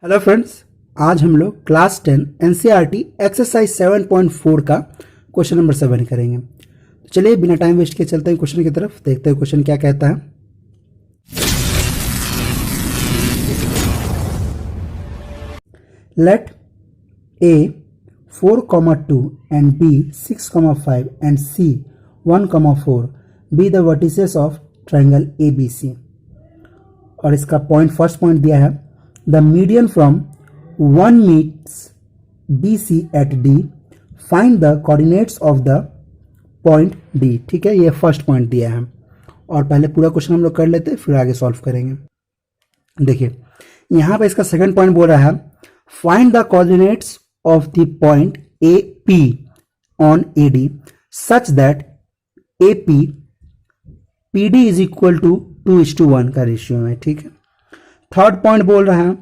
Hello friends, आज हम लोग क्लास 10 एनसीईआरटी एक्सरसाइज 7.4 का क्वेश्चन नंबर 7 करेंगे। तो चलिए बिना टाइम वेस्ट किए चलते हैं क्वेश्चन की तरफ, देखते हैं क्वेश्चन क्या कहता है। Let A 4,2 and B 6,5 and C 1,4 be the vertices of triangle A B C. और इसका पॉइंट, फर्स्ट पॉइंट दिया है the median from 1 meets BC at D, find the coordinates of the point D। ठीक है, ये first point दिया है और पहले पूरा क्वेश्चन हम लोग कर लेते हैं, फिर आगे सॉल्व करेंगे। देखिए यहां पे इसका सेकंड पॉइंट बोल रहा है find the coordinates of the point A P on A D such that A P P D is equal to 2:1 का रेशियो है। ठीक है, थर्ड पॉइंट बोल रहा है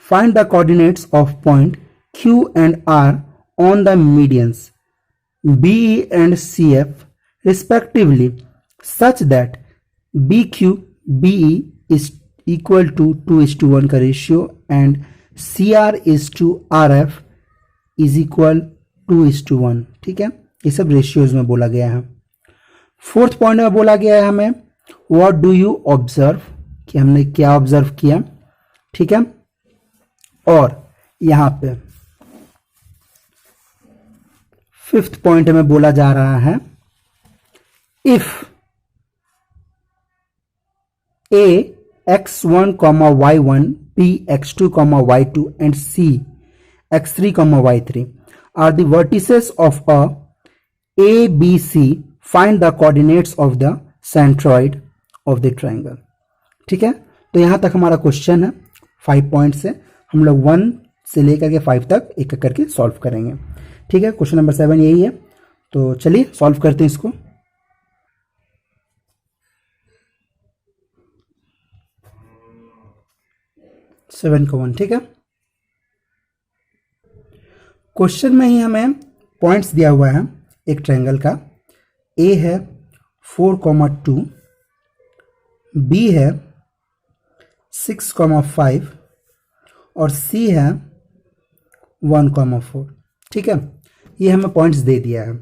find the coordinates of point Q and R on the medians BE and CF respectively such that BQ BE is equal to 2:1 का ratio and CR is to RF is equal 2:1। ठीक है, ये सब ratios में बोला गया है। Fourth point में बोला गया है हमें what do you observe, कि हमने क्या ऑब्जर्व किया। ठीक है, और यहां पे फिफ्थ पॉइंट में बोला जा रहा है if A x1, y1 b x2, y2 and c x3, y3 are the vertices of a A B C find the coordinates of the centroid of the triangle. ठीक है, तो यहां तक हमारा क्वेश्चन है। 5 पॉइंट्स है, हम लोग 1 से लेकर के 5 तक एक एक करके सॉल्व करेंगे। ठीक है, क्वेश्चन नंबर 7 यही है, तो चलिए सॉल्व करते हैं इसको। सेवन का 1। ठीक है, क्वेश्चन में ही हमें पॉइंट्स दिया हुआ है एक ट्रायंगल का। ए है 4,2, बी है 6,5 और C है 1,4। ठीक है, ये हमें पॉइंट्स दे दिया है।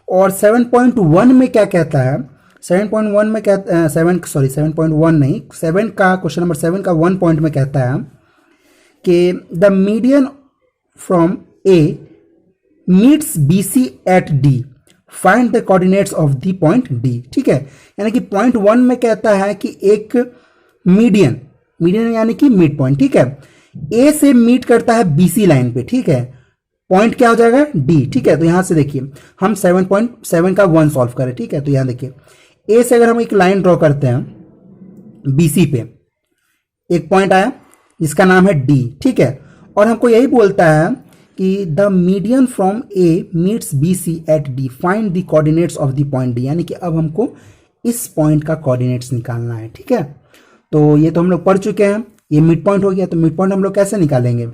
और 7.1 में क्या कहता है, 7.1 में कहता 7.1 नहीं, 7 का क्वेश्चन नंबर 7 का 1 पॉइंट में कहता है कि the median from A meets B C at D find the coordinates of the point D. ठीक है, यानी कि पॉइंट 1 में कहता है कि एक मीडियन यानी कि मिड पॉइंट, ठीक है, ए से मीट करता है बीसी लाइन पे। ठीक है, पॉइंट क्या हो जाएगा डी। ठीक है, तो यहां से देखिए हम 7.7 का 1 सॉल्व करें। ठीक है, तो यहां देखिए ए से अगर हम एक लाइन ड्रॉ करते हैं बीसी पे, एक पॉइंट आया जिसका नाम है डी। ठीक है, और हमको यही बोलता है कि the median from A meets BC at D find the coordinates of the point D, यानी कि अब हमको इस पॉइंट का कोऑर्डिनेट्स निकालना है। ठीक है, तो ये तो हम लोग पढ़ चुके हैं, ये मिड पॉइंट हो गया। तो मिड पॉइंट हम लोग कैसे निकालेंगे,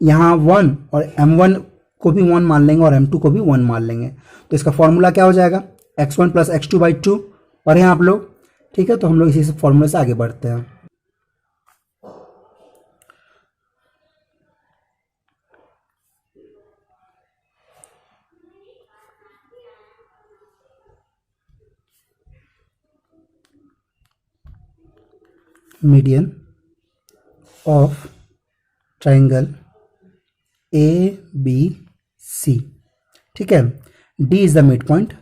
यहां 1 और m1 को भी 1 मान लेंगे और m2 को भी 1 मान लेंगे। तो इसका फॉर्मूला क्या हो जाएगा, x1 प्लस x2/2 पढ़े हैं आप लोग। ठीक है, तो हम लोग इसी फॉर्मूले से आगे बढ़ते हैं। Median of triangle A B C. ठीक है, D is the midpoint.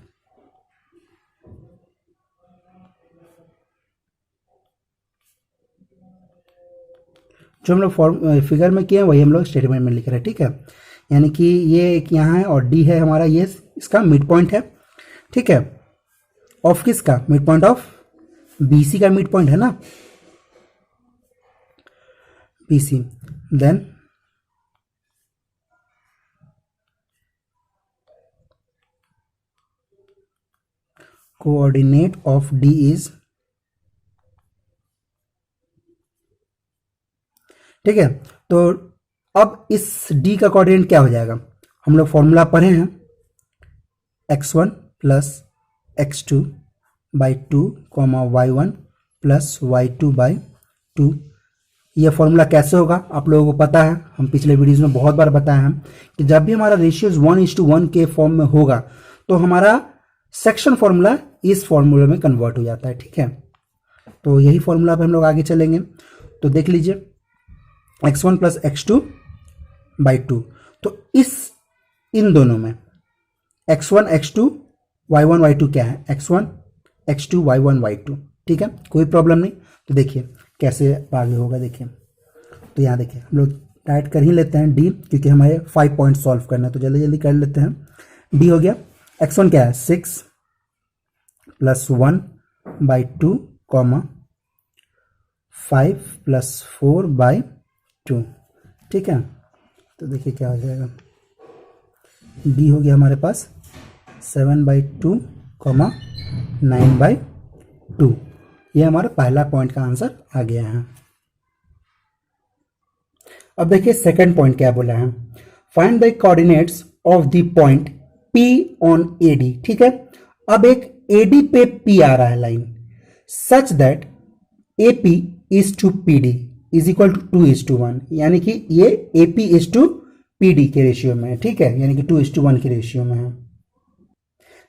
जो हम लोग फिगर में किए हैं वही हम लोग स्टेटमेंट में लिख रहे हैं। ठीक है, यानी कि ये एक यहाँ है और डी है हमारा, ये इसका मिड पॉइंट है। ठीक है, ऑफ किसका, मिड पॉइंट ऑफ बीसी का मिड पॉइंट है ना, BC, then coordinate of D is, ठीक है, तो अब इस D का कोऑर्डिनेट क्या हो जाएगा, हम लोग फॉर्मूला पढ़े हैं x1 plus x2/2, y1 plus y2/2, यह फॉर्मूला कैसे होगा आप लोगों को पता है, हम पिछले वीडियोज में बहुत बार बताए हैं कि जब भी हमारा रेशियोज 1:1 के फॉर्म में होगा तो हमारा सेक्शन फॉर्मूला इस फॉर्मूले में कन्वर्ट हो जाता है। ठीक है, तो यही फॉर्मूला पे हम लोग आगे चलेंगे। तो देख लीजिए x1 प्लस x2/2, तो इन दोनों में x1 x2 y1 y2 क्या है, x1 x2 y1 y2। ठीक है, कोई प्रॉब्लम नहीं। तो देखिए कैसे आगे होगा, देखिए तो यहाँ देखिए हम लोग डायरेक्ट कर ही लेते हैं डी, क्योंकि हमें 5 पॉइंट सॉल्व करना है तो जल्दी जल्दी कर लेते हैं। डी हो गया, x1 क्या है 6 प्लस 1/2 कॉमा 5 प्लस 4/2। ठीक है, तो देखिए क्या हो जाएगा, डी हो गया हमारे पास 7/2 कॉमा 9/2। ये हमारा पहला पॉइंट का आंसर आ गया है। अब देखिए सेकंड पॉइंट क्या बोला है, find the coordinates of the point P on AD। ठीक है, अब एक AD पे P आ रहा है line, such that AP is to PD is equal to 2:1, यानी कि ये AP इज टू PD के रेशियो में है। ठीक है, यानी कि 2:1 के रेशियो में है।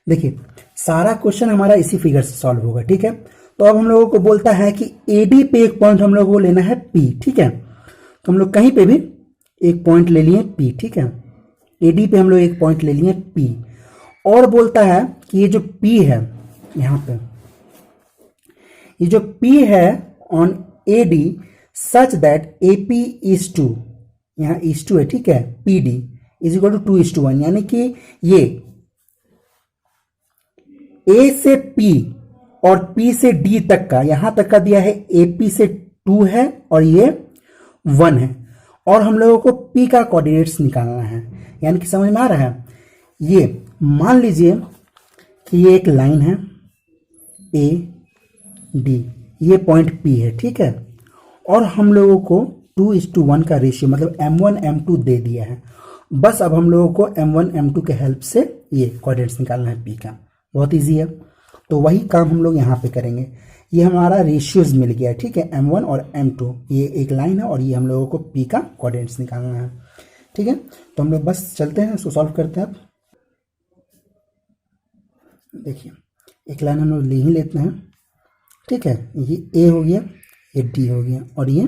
देखिए सारा क्वेश्चन हमारा इसी फिगर से सॉल्व होगा। ठीक है, तो अब हम लोगों को बोलता है कि AD पे एक पॉइंट हम लोगों को लेना है P। ठीक है, तो हम लोग कहीं पे भी एक पॉइंट ले लिए P। ठीक है, AD पे हम लोग एक पॉइंट ले लिए P, और बोलता है कि ये जो P है यहां पे, ये जो P है on AD such that AP is to, यहां इज टू है। ठीक है, PD इज इक्वल टू 2:1, यानी कि ये A से P और P से D तक का, यहां तक का दिया है AP से 2 है और ये 1 है, और हम लोगों को P का कोऑर्डिनेट्स निकालना है। यानी कि समझ में आ रहा है, ये मान लीजिए कि ये एक लाइन है AD, ये पॉइंट P है। ठीक है, और हम लोगों को 2:1 का रेशियो मतलब M1 M2 दे दिया है। बस अब हम लोगों को M1 M2 के हेल्प से ये कोऑर्डिनेट्स निकालना है P का, बहुत इजी है। तो वही काम हम लोग यहाँ पे करेंगे। ये हमारा रेशियोज मिल गया। ठीक है, M1 और M2, ये एक लाइन है और ये हम लोगों को P का कोऑर्डिनेट्स निकालना है। ठीक है, तो हम लोग बस चलते हैं, इसको सॉल्व करते हैं। अब देखिए एक लाइन हम लोग ले ही लेते हैं। ठीक है, ये A हो गया, ये D हो गया और ये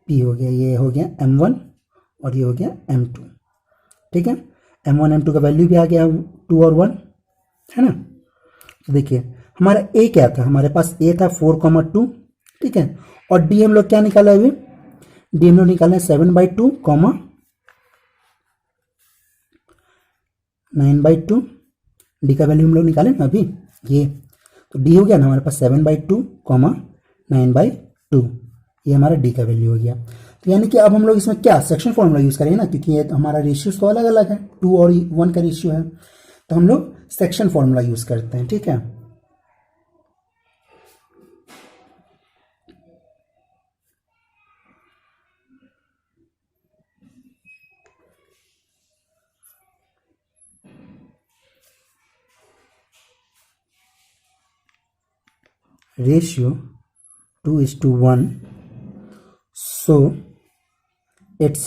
P हो गया, ये हो गया M1 और ये हो गया M2। ठीक है, M1 M2 का वैल्यू भी आ गया 2 और 1 है ना। तो देखिए हमारा A क्या था, हमारे पास A था 4,2। ठीक है, और D हम लोग क्या निकाला अभी, D हम लोग निकाले 7/2 कॉमा 9/2। D का वैल्यू हम लोग निकाले ना अभी, ये तो D हो गया ना हमारे पास 7/2 कॉमा 9/2, ये हमारा D का वैल्यू हो गया। तो यानी कि अब हम लोग इसमें क्या सेक्शन फॉर्मूला यूज करेंगे ना, क्योंकि ये हमारा रेशियो तो अलग अलग है, 2 और 1 का रेशियो है, तो हम लोग सेक्शन फॉर्मूला यूज करते हैं। ठीक है, ratio 2:1, so its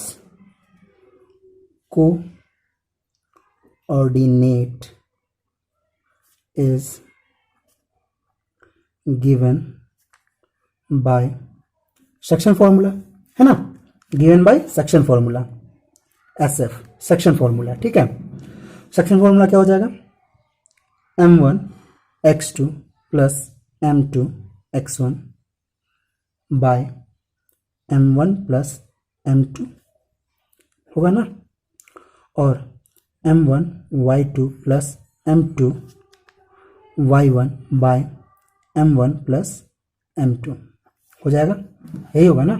coordinate is given by section formula, है ना, given by section formula SF, section formula. ठीक है, सेक्शन फॉर्मूला क्या हो जाएगा, M1 x2 plus M2 x1 bye M1 plus M2 होगा ना, और M1 y2 plus M2 y1 bye M1 plus M2 हो जाएगा, यही होगा ना।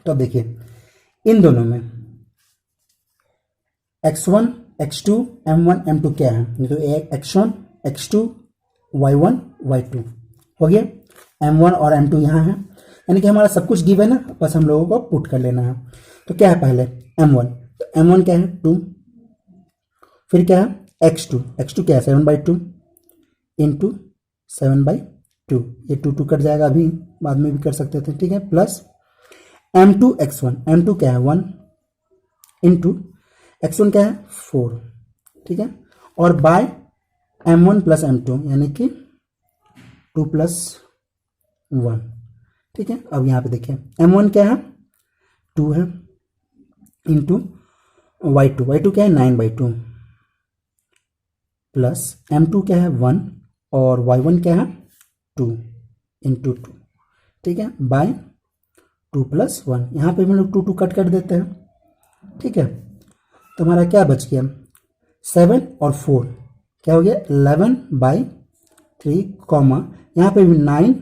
तो अब देखिए इन दोनों में x1 x2 M1 M2 क्या है, तो x1 x2 y1 y2 हो गया, M1 और M2 यहाँ है, यानी कि हमारा सब कुछ गिवन है, बस हम लोगों को पुट कर लेना है। तो क्या है पहले M1, तो M1 क्या है 2, फिर क्या है x2, x2 क्या है 7/2 इंटू 7/2, ये 2 कट जाएगा, अभी बाद में भी कर सकते थे। ठीक है, प्लस m2 क्या है 1 इंटू x1 क्या है 4, ठीक है, और बाय m1 प्लस m2 यानी कि 2 प्लस 1, ठीक है। अब यहाँ पे देखिए m1 क्या है 2 है इंटू y2 क्या है 9/2 प्लस m2 क्या है 1 और y1 क्या है 2 इंटू 2, ठीक है, बाय 2 प्लस 1। यहाँ पे हम लोग 2 कट कर देते हैं, ठीक है। तो हमारा क्या बच गया 7 और 4 क्या हो गया 11/3 कॉमा यहाँ पे भी 9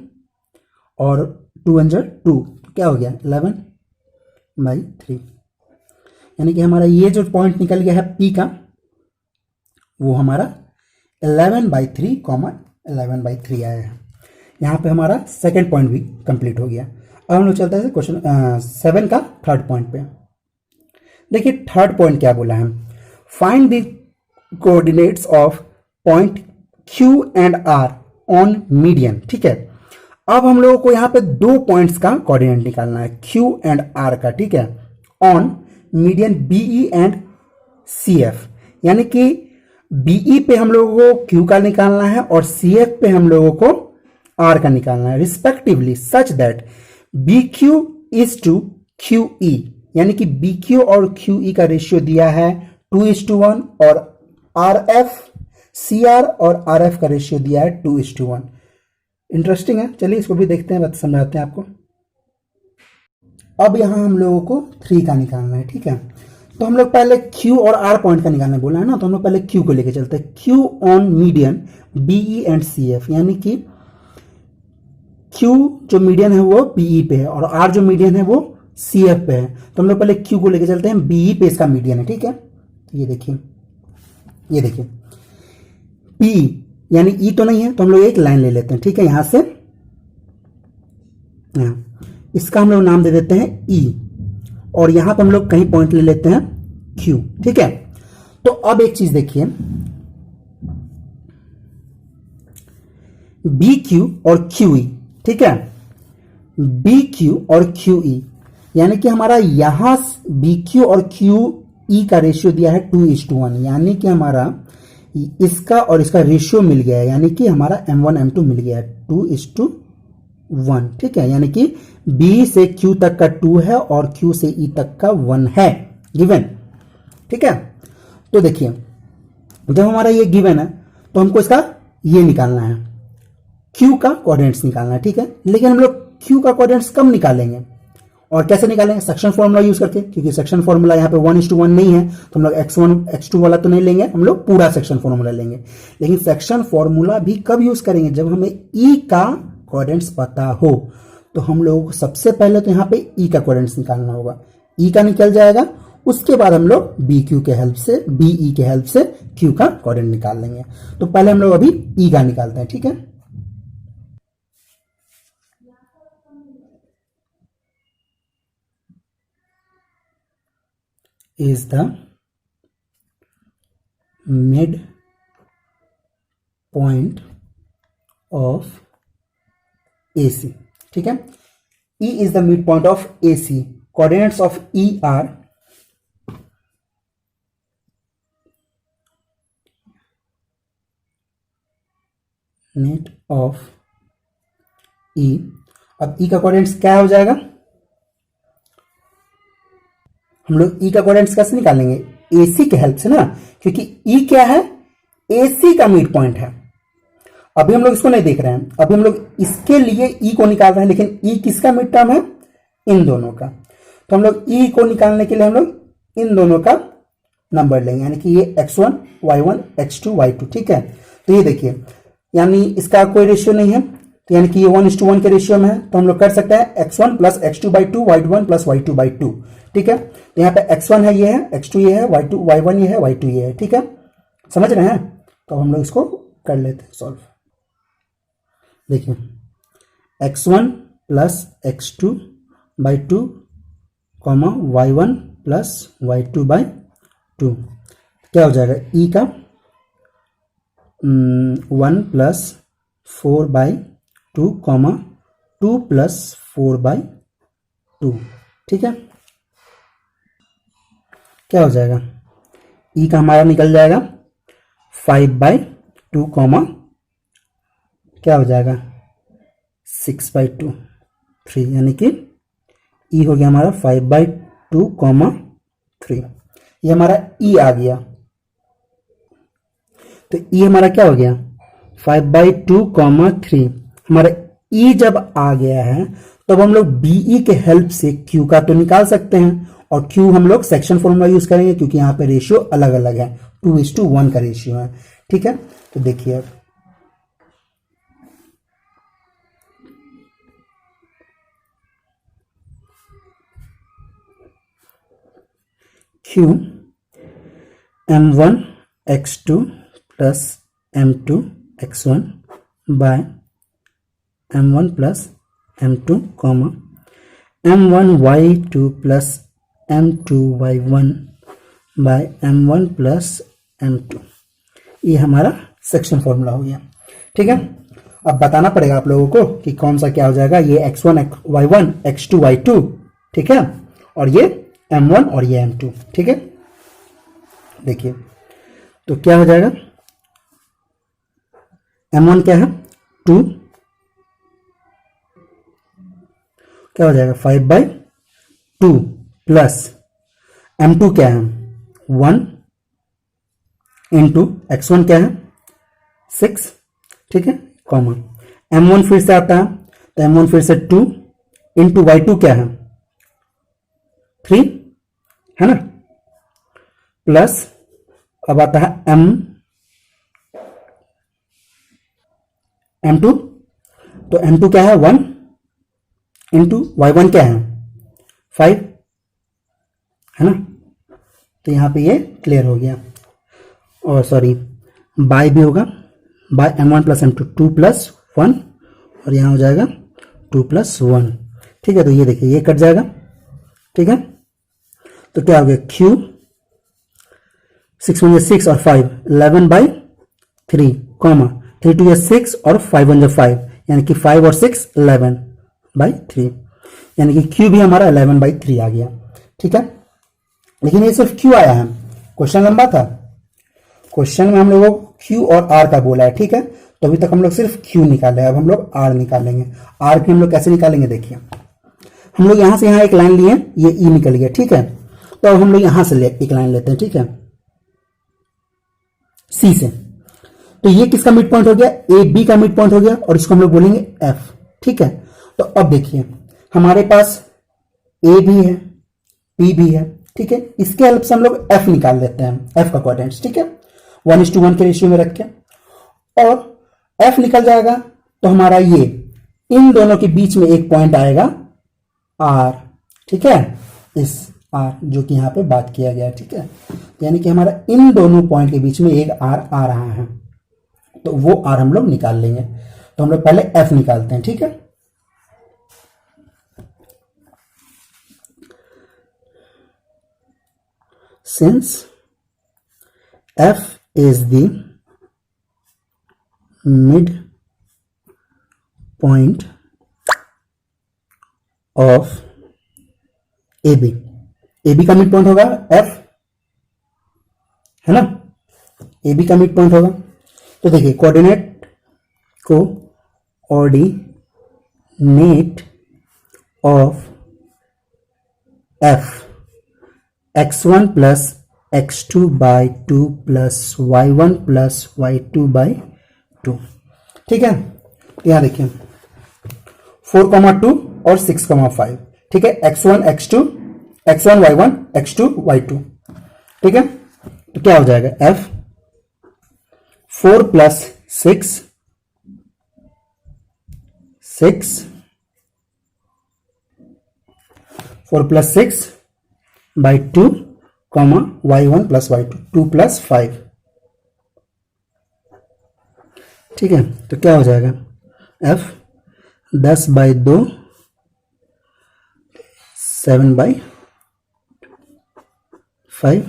और 2 2 क्या हो गया 11/3, यानी कि हमारा ये जो पॉइंट निकल गया है P का वो हमारा 11/3 कॉमा 11/3 आया है। यहाँ पे हमारा सेकेंड पॉइंट भी कंप्लीट हो गया। अब हम लोग चलते हैं क्वेश्चन 7 का थर्ड पॉइंट पे। देखिए थर्ड पॉइंट क्या बोला है, find the coordinates of point Q and R on median, ठीक है। अब हम लोगों को यहाँ पे 2 पॉइंट्स का कोऑर्डिनेट निकालना है Q एंड R का, ठीक है, on median BE and CF, यानी कि BE पे हम लोगों को Q का निकालना है और CF पे हम लोगों को R का निकालना है respectively, such that BQ is to QE, यानी कि BQ और QE का रेशियो दिया है 2:1 और RF CR और RF का रेशियो दिया है 2:1। इंटरेस्टिंग है, चलिए इसको भी देखते हैं, समझाते हैं आपको। अब यहां हम लोगों को 3 का निकालना है, ठीक है। तो हम लोग पहले Q और R पॉइंट का निकालना बोला है ना, तो हम लोग पहले Q को लेके चलते हैं। Q on median BE and CF, यानी कि Q जो मीडियन है वो BE पे है और R जो मीडियन है वो CF पे है। तो हम लोग पहले Q को लेके चलते हैं, BE पे इसका मीडियन है, ठीक है। ये देखिए PE यानी E तो नहीं है, तो हम लोग एक लाइन ले लेते हैं, ठीक है, यहां से इसका हम लोग नाम दे देते हैं E और यहां पर हम लोग कहीं पॉइंट ले लेते हैं Q, ठीक है। तो अब एक चीज देखिए BQ और QE, ठीक है, BQ और QE यानी कि हमारा यहां BQ और QE का रेशियो दिया है 2:1, यानी कि हमारा इसका और इसका रेशियो मिल गया है, यानी कि हमारा M1 M2 मिल गया है 2:1, ठीक है, यानी कि B से Q तक का 2 है और Q से E तक का 1 है गिवन, ठीक है। तो देखिए जब हमारा ये गिवन है तो हमको इसका ये निकालना है Q का कोऑर्डिनेट्स निकालना है, ठीक है। लेकिन हम लोग Q का कोऑर्डिनेट्स कब निकालेंगे और कैसे निकालेंगे, सेक्शन फॉर्मूला यूज करके, क्योंकि सेक्शन फॉर्मूला यहाँ पे 1:1 नहीं है, तो हम लोग x1 x2 वाला तो नहीं लेंगे, हम लोग पूरा सेक्शन फॉर्मूला लेंगे। लेकिन सेक्शन फॉर्मूला भी कब यूज करेंगे, जब हमें E का कोऑर्डिनेट्स पता हो। तो हम लोगों को सबसे पहले तो यहाँ पे E का कोऑर्डिनेट्स निकालना होगा, E का निकल जाएगा, उसके बाद हम लोग BQ के हेल्प से BE के हेल्प से Q का कोऑर्डिनेट निकाल लेंगे। तो पहले हम लोग अभी E का निकालते हैं, ठीक है। is the mid point of AC, ठीक है। E is the mid point of AC. Coordinates of E are net of E। अब E का कोऑर्डिनेट्स क्या हो जाएगा, हम लोग E का कोऑर्डिनेट्स कैसे निकालेंगे, AC के हेल्प से ना, क्योंकि E क्या है AC का मिड पॉइंट है। अभी हम लोग इसको नहीं देख रहे हैं, अभी हम लोग इसके लिए E को निकाल रहे हैं, लेकिन E किसका मिड टर्म है, इन दोनों का। तो हम लोग E को निकालने के लिए हम लोग इन दोनों का नंबर लेंगे, यानी कि ये x1 y1 x2 y2, ठीक है। तो ये देखिए यानी इसका कोई रेशियो नहीं है, तो यानी कि ये 1:1 के रेशियो में है, तो हम लोग कर सकते हैं x1 plus x2/2 y1 plus y2/2, ठीक है। तो यहाँ पे x1 है, ये है, x2 ये है, y1 ये है, y2 ये है, ठीक है, समझ रहे हैं। तो हम लोग इसको कर लेते हैं सॉल्व। देखिए x1 plus x2/2 comma y1 plus y2/2 क्या हो जाएगा, E का 1 प्लस 4/2 कॉमा 2 प्लस 4/2, ठीक है, क्या हो जाएगा, ई का हमारा निकल जाएगा 5/2 कॉमा क्या हो जाएगा 6/2 3, यानी कि ई हो गया हमारा 5/2 कॉमा 3, ये हमारा ई आ गया। तो ई हमारा क्या हो गया 5/2 कॉमा 3। हमारा ई जब आ गया है तब हम लोग बीई के हेल्प से क्यू का तो निकाल सकते हैं, और क्यू हम लोग सेक्शन फॉर्मूला यूज करेंगे क्योंकि यहाँ पे रेशियो अलग अलग है, 2:1 का रेशियो है। ठीक है, तो देखिए अब Q m1 x2 plus m2 x1 by m1 plus m2 comma m1 y2 plus m2 y1 by m1 plus m2, ये हमारा सेक्शन फॉर्मूला हो गया। ठीक है, अब बताना पड़ेगा आप लोगों को कि कौन सा क्या हो जाएगा, ये x1 y1 x2 y2, ठीक है, और ये m1 और ये m2। ठीक है, देखिए तो क्या हो जाएगा, m1 क्या है 2, क्या हो जाएगा 5/2 प्लस m2 क्या है 1 इंटू x1 क्या है 6, ठीक है, कॉमा m1 फिर से आता है तो m1 फिर से 2 इंटू y2 क्या है 3, है ना, प्लस अब आता है m2, तो m2 क्या है 1 इंटू y1 क्या है 5, है ना, तो यहां पे ये क्लियर हो गया। और सॉरी बाय भी होगा, bye m1 plus m2 2 plus 1, और यहां हो जाएगा 2 प्लस 1। ठीक है, तो ये देखिए ये कट जाएगा। ठीक है, तो क्या हो गया Q 6 1 6 और 5 11/3 कॉमा 3 2 6 और 5 1 5, यानी कि 5 और 6 11/3, यानी कि Q भी हमारा 11/3 आ गया। ठीक है, लेकिन ये सिर्फ Q आया है, क्वेश्चन लंबा था, क्वेश्चन में हम लोगों को Q और R का बोला है। ठीक है, तो अभी तक हम लोग सिर्फ Q निकाले, अब हम लोग R निकालेंगे। R भी हम लोग कैसे निकालेंगे, देखिए हम लोग यहां से यहां एक लाइन लिए, ये E निकल गया। ठीक है, तो अब हम लोग यहां से एक लाइन लेते हैं, ठीक है, C से, तो ये किसका मिड पॉइंट हो गया, ए बी का मिड पॉइंट हो गया, और इसको हम लोग बोलेंगे F। ठीक है, तो अब देखिए हमारे पास A भी है B भी है। ठीक है, इसके हेल्प से हम लोग F निकाल लेते हैं, F का कोऑर्डिनेट्स। ठीक है, 1:1 के रेशियो में रख के, और F निकल जाएगा तो हमारा ये इन दोनों के बीच में एक पॉइंट आएगा R। ठीक है, इस R जो कि यहां पे बात किया गया है। ठीक है, यानी कि हमारा इन दोनों पॉइंट के बीच में एक R आ रहा है, तो वो R हम लोग निकाल लेंगे। तो हम लोग पहले F निकालते हैं। ठीक है, since F is the mid point of AB, AB का मिड पॉइंट होगा F, है ना, AB का मिड पॉइंट होगा। तो देखिए coordinate of F x1 plus x2/2 plus y1 plus y2/2। ठीक है, यहां देखिए 4,2 और 6,5। ठीक है, x1 x2 x1 y1 x2 y2। ठीक है, तो क्या हो जाएगा F 4 plus 6 4 plus 6/2 comma y1 plus y2 2 plus 5। ठीक है, तो क्या हो जाएगा F 10/2 7/5,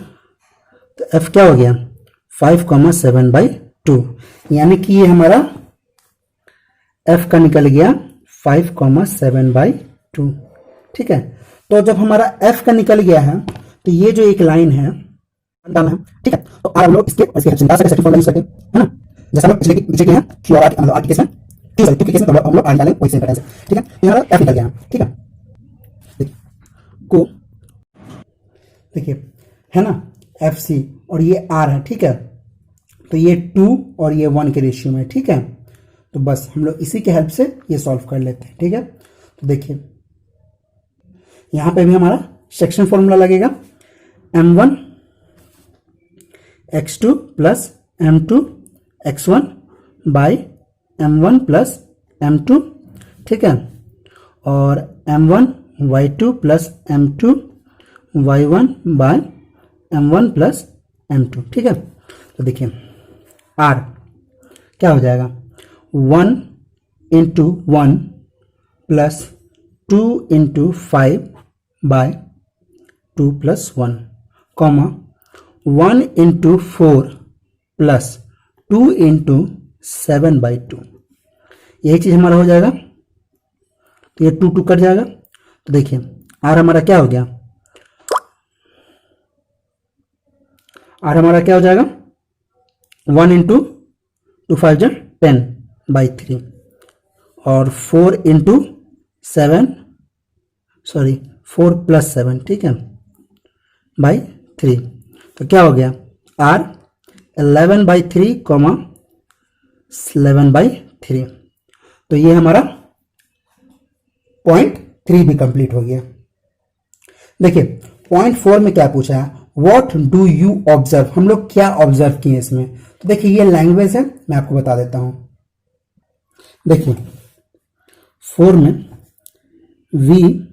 तो F क्या हो गया 5,7/2, यानी कि ये हमारा F का निकल गया 5,7/2। ठीक है, तो जब हमारा एफ का निकल गया है तो ये जो एक लाइन है डालना है, ठीक है। तो हम लोग इसके निकाल सकते हैं, यूज करते हैं, है ना। जैसे हम लोग पिछले के हैं क्यू और मतलब आर के केस में, क्यू सॉरी, क्यू के केस में हम लोग आर डालेंगे वही सेम पैटर्न से, ठीक है। यहाँ एफ निकल गया है, ठीक है। को देखिए है ना एफ सी और ये आर है, ठीक है। तो ये 2 और ये 1 के रेशियो में, ठीक है। तो बस हम लोग इसी के हेल्प से ये सॉल्व कर लेते हैं, ठीक है। तो देखिए यहां पे भी हमारा सेक्शन फॉर्मूला लगेगा m1 x2 plus m2 x1 by m1 plus m2, ठीक है। और m1 y2 plus m2 y1 bye m1 plus m2, ठीक है। तो देखिए r क्या हो जाएगा 1 into 1 plus 2 into 5 by 2 plus 1 comma 1 into 4 plus 2 into 7 by 2, यही चीज हमारा हो जाएगा। तो ये 2 कट जाएगा। तो देखिए आर हमारा क्या हो गया, आर हमारा क्या हो जाएगा 1 इंटू 2 5 10 बाई 3 और 4 इंटू 7 सॉरी 4 प्लस 7, ठीक है, बाई 3। तो क्या हो गया आर 11 बाई 3 कॉमा 11 बाई 3। तो ये हमारा पॉइंट 3 भी कंप्लीट हो गया। देखिए पॉइंट 4 में क्या पूछा है, व्हाट डू यू ऑब्जर्व, हम लोग क्या ऑब्जर्व किए इसमें। तो देखिए ये लैंग्वेज है, मैं आपको बता देता हूं। देखिए 4 में we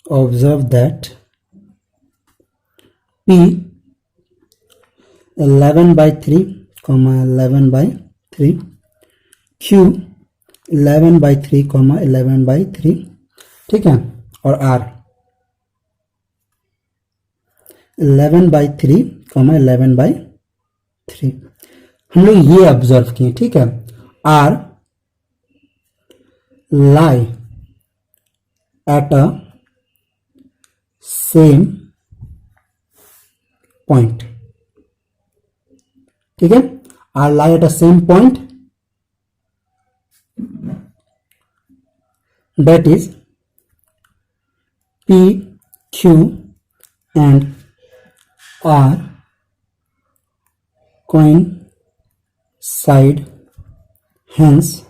observe that P 11 by 3 11 by 3 Q 11 by 3 11 by 3, ठीक है। और R 11 by 3 11 by 3 हम लोग ये ऑब्जर्व किए, ठीक है। R lie at a same point, ठीक है। R lie at a same point, that is P, Q and R coincide, hence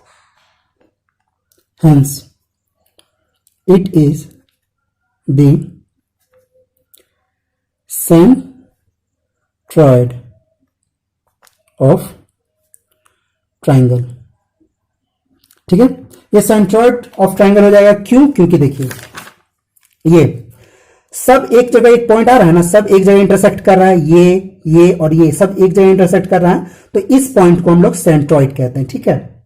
it is the centroid of triangle, ठीक है। ये सेंट्रॉइड ऑफ ट्राइंगल हो जाएगा, क्यों, क्योंकि देखिए ये सब एक जगह एक पॉइंट आ रहा है ना, सब एक जगह इंटरसेक्ट कर रहा है, ये और ये सब एक जगह इंटरसेक्ट कर रहा है। तो इस पॉइंट को हम लोग सेंट्रॉइड कहते हैं, ठीक है।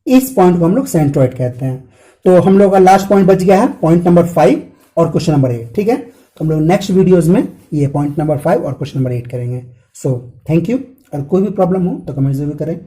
इस पॉइंट को हम लोग सेंट्रॉइड कहते हैं। तो हम लोग का लास्ट पॉइंट बच गया है पॉइंट नंबर 5 और क्वेश्चन नंबर 8, ठीक है। तो हम लोग नेक्स्ट वीडियोस में ये पॉइंट नंबर 5 और क्वेश्चन नंबर 8 करेंगे। So thank you. और कोई भी प्रॉब्लम हो तो कमेंट जरूर करें।